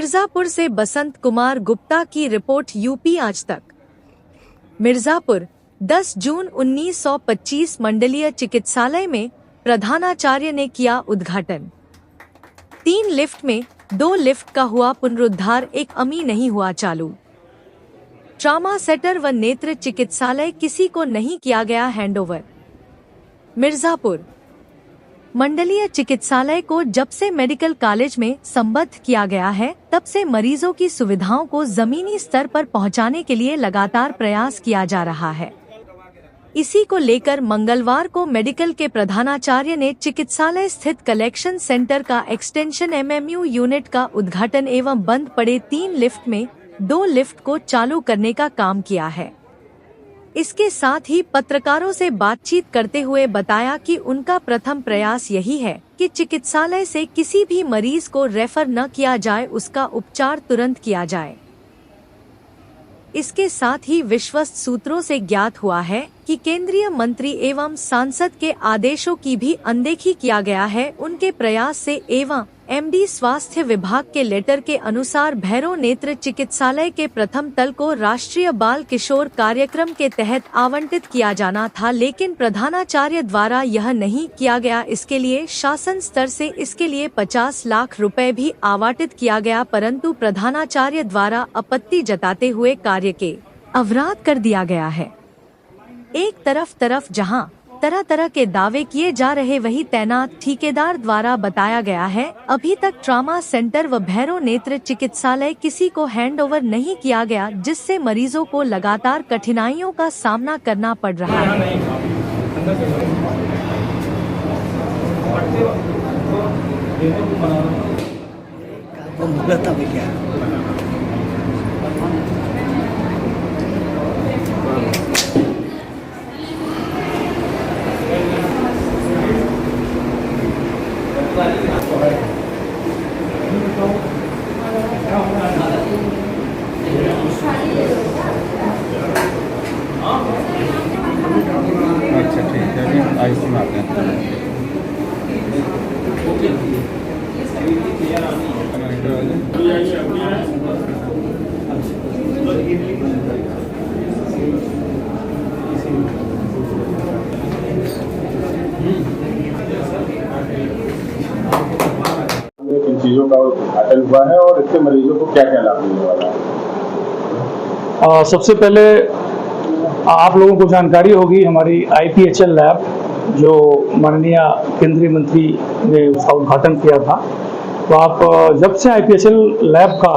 मिर्जापुर से बसंत कुमार गुप्ता की report. UP आज तक। मिर्जापुर 10 जून 1925 मंडलीय चिकित्सालय में प्रधानाचार्य ने किया उद्घाटन। 3 लिफ्ट में 2 लिफ्ट का हुआ पुनरुद्धार, एक अमी नहीं हुआ चालू। ट्रामा सेंटर व नेत्र चिकित्सालय किसी को नहीं किया गया हैंडओवर। मिर्जापुर मंडलीय चिकित्सालय को जब से मेडिकल कॉलेज में संबद्ध किया गया है, तब से मरीजों की सुविधाओं को जमीनी स्तर पर पहुंचाने के लिए लगातार प्रयास किया जा रहा है। इसी को लेकर मंगलवार को मेडिकल के प्रधानाचार्य ने चिकित्सालय स्थित कलेक्शन सेंटर का एक्सटेंशन MMU यूनिट का उद्घाटन एवं बंद पड़े 3 लिफ्ट में 2 लिफ्ट को चालू करने का काम किया है। इसके साथ ही पत्रकारों से बातचीत करते हुए बताया कि उनका प्रथम प्रयास यही है कि चिकित्सालय से किसी भी मरीज को रेफर न किया जाए, उसका उपचार तुरंत किया जाए। इसके साथ ही विश्वस्त सूत्रों से ज्ञात हुआ है कि केंद्रीय मंत्री एवं सांसद के आदेशों की भी अनदेखी किया गया है। उनके प्रयास से एवं MD स्वास्थ्य विभाग के लेटर के अनुसार भैरव नेत्र चिकित्सालय के प्रथम तल को राष्ट्रीय बाल किशोर कार्यक्रम के तहत आवंटित किया जाना था, लेकिन प्रधानाचार्य द्वारा यह नहीं किया गया। इसके लिए शासन स्तर से इसके लिए 50 लाख रुपए भी आवंटित किया गया, परंतु प्रधानाचार्य द्वारा आपत्ति जताते हुए कार्य के अवराध कर दिया गया है। एक तरफ जहां तरह तरह के दावे किए जा रहे, वही तैनात ठेकेदार द्वारा बताया गया है अभी तक ट्रामा सेंटर व भैरव नेत्र चिकित्सालय किसी को हैंडओवर नहीं किया गया, जिससे मरीजों को लगातार कठिनाइयों का सामना करना पड़ रहा है। अच्छा ठीक है, अभी हम आईसी में आते हैं। इन चीजों का उद्घाटन हुआ है और इससे मरीजों को क्या क्या लाभ मिलने वाला है? सबसे पहले आप लोगों को जानकारी होगी, हमारी IPHL लैब जो माननीय केंद्रीय मंत्री ने उसका उद्घाटन किया था, तो आप जब से IPHL लैब का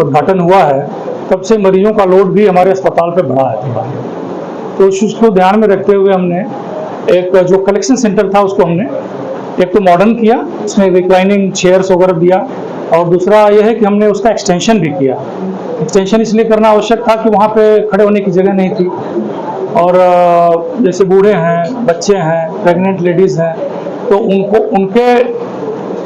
उद्घाटन हुआ है तब से मरीजों का लोड भी हमारे अस्पताल पे बढ़ा है थोड़ा। तो उसको ध्यान में रखते हुए हमने एक जो कलेक्शन सेंटर था उसको हमने एक तो मॉडर्न किया, उसमें रिक्लाइनिंग चेयर्स वगैरह दिया, और दूसरा यह है कि हमने उसका एक्सटेंशन भी किया। एक्सटेंशन इसलिए करना आवश्यक था कि वहाँ पे खड़े होने की जगह नहीं थी, और जैसे बूढ़े हैं, बच्चे हैं, प्रेग्नेंट लेडीज़ हैं, तो उनके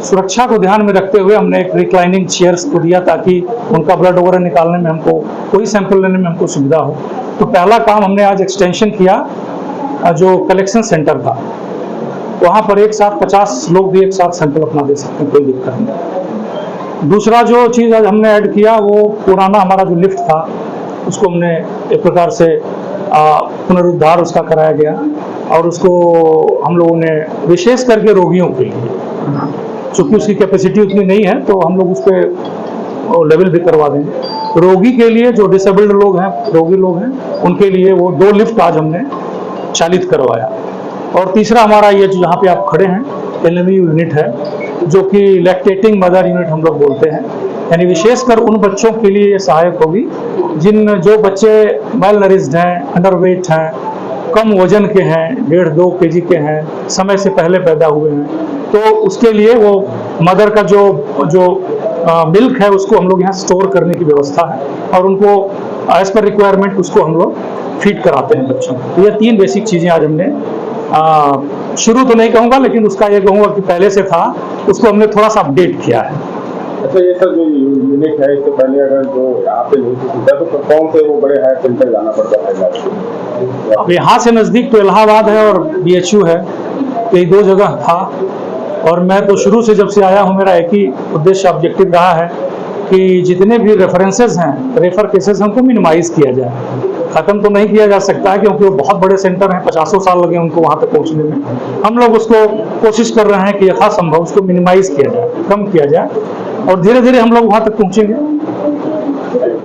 सुरक्षा को ध्यान में रखते हुए हमने एक रिक्लाइनिंग चेयर्स को दिया ताकि उनका ब्लड वगैरह निकालने में हमको, कोई सैंपल लेने में हमको सुविधा हो। तो पहला काम हमने आज एक्सटेंशन किया जो कलेक्शन सेंटर था, वहाँ पर एक साथ 50 लोग भी एक साथ सैंपल अपना दे सकते हैं, कोई दिक्कत नहीं। दूसरा जो चीज़ आज हमने ऐड किया वो पुराना हमारा जो लिफ्ट था उसको हमने एक प्रकार से पुनरुद्धार उसका कराया गया, और उसको हम लोगों ने विशेष करके रोगियों के लिए, चूँकि उसकी कैपेसिटी उतनी नहीं है तो हम लोग उस पर लेवल भी करवा देंगे। रोगी के लिए जो डिसेबल्ड लोग हैं, रोगी लोग हैं, उनके लिए वो 2 लिफ्ट आज हमने चालित करवाया। और तीसरा हमारा ये जो यहाँ पे आप खड़े हैं LMU यूनिट है, जो कि लैक्टेटिंग मदर यूनिट हम लोग बोलते हैं, यानी विशेषकर उन बच्चों के लिए ये सहायक होगी जो बच्चे वेल नरिश्ड हैं, अंडरवेट हैं, कम वजन के हैं, 1.5-2 kg के हैं, समय से पहले पैदा हुए हैं, तो उसके लिए वो मदर का जो मिल्क है उसको हम लोग यहाँ स्टोर करने की व्यवस्था है, और उनको एज पर रिक्वायरमेंट उसको हम लोग फीड कराते हैं बच्चों को। तो ये 3 बेसिक चीज़ें आज हमने शुरू तो नहीं कहूँगा, लेकिन उसका ये कहूँगा कि पहले से था, उसको हमने थोड़ा सा अपडेट किया है। अच्छा, ये सर जो यूनिट है, इससे पहले अगर जो यहाँ पे नहीं थी सुविधा तो कौन से वो बड़े हायर सेंटर जाना पड़ता था? अब यहाँ से नज़दीक तो इलाहाबाद है और BHU है, ये 2 जगह था। और मैं तो शुरू से जब से आया हूँ मेरा एक ही उद्देश्य ऑब्जेक्टिव रहा है कि जितने भी रेफरेंसेस हैं, रेफर केसेस हैं, उनको मिनिमाइज किया जाए। ख़त्म तो नहीं किया जा सकता है क्योंकि वो बहुत बड़े सेंटर हैं, 50 साल लगे उनको वहाँ तक पहुँचने में। हम लोग उसको कोशिश कर रहे हैं कि यथासंभव उसको मिनिमाइज किया जाए, कम किया जाए, और धीरे धीरे हम लोग वहाँ तक पहुँचेंगे।